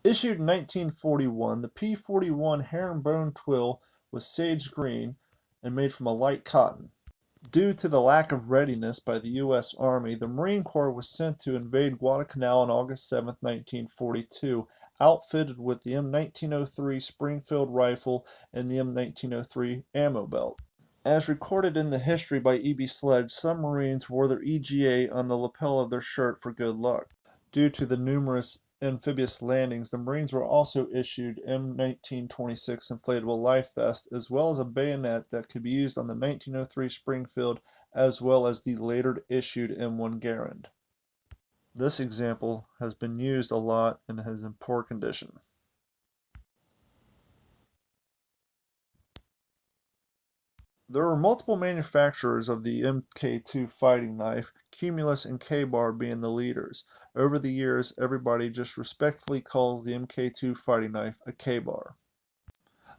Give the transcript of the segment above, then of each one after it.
Issued in 1941, the P41 herringbone twill was sage green and made from a light cotton. Due to the lack of readiness by the U.S. Army, the Marine Corps was sent to invade Guadalcanal on August 7, 1942, outfitted with the M1903 Springfield rifle and the M1903 ammo belt. As recorded in the history by E.B. Sledge, some Marines wore their EGA on the lapel of their shirt for good luck. Due to the numerous amphibious landings, the Marines were also issued M1926 inflatable life vests, as well as a bayonet that could be used on the 1903 Springfield, as well as the later issued M1 Garand. This example has been used a lot and is in poor condition. There were multiple manufacturers of the Mk2 fighting knife, Cumulus and K-Bar being the leaders. Over the years, everybody just respectfully calls the Mk2 fighting knife a K-Bar.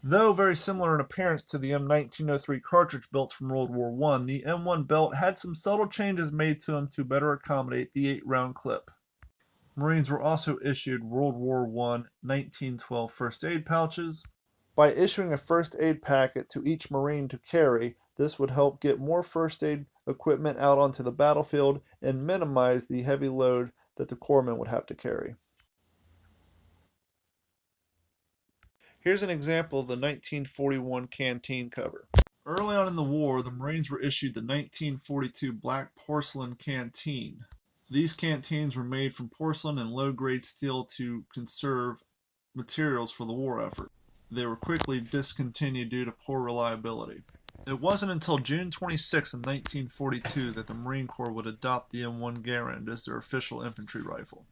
Though very similar in appearance to the M1903 cartridge belts from World War I, the M1 belt had some subtle changes made to them to better accommodate the 8-round clip. Marines were also issued World War I 1912 first aid pouches. By issuing a first aid packet to each Marine to carry, this would help get more first aid equipment out onto the battlefield and minimize the heavy load that the corpsmen would have to carry. Here's an example of the 1941 canteen cover. Early on in the war, the Marines were issued the 1942 black porcelain canteen. These canteens were made from porcelain and low-grade steel to conserve materials for the war effort. They were quickly discontinued due to poor reliability. It wasn't until June 26, 1942 that the Marine Corps would adopt the M1 Garand as their official infantry rifle.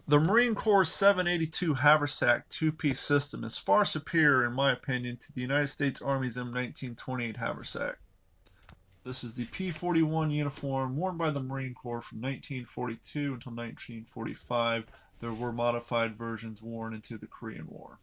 The Marine Corps' 782 haversack two-piece system is far superior, in my opinion, to the United States Army's M1928 haversack. This is the P41 uniform worn by the Marine Corps from 1942 until 1945. There were modified versions worn into the Korean War.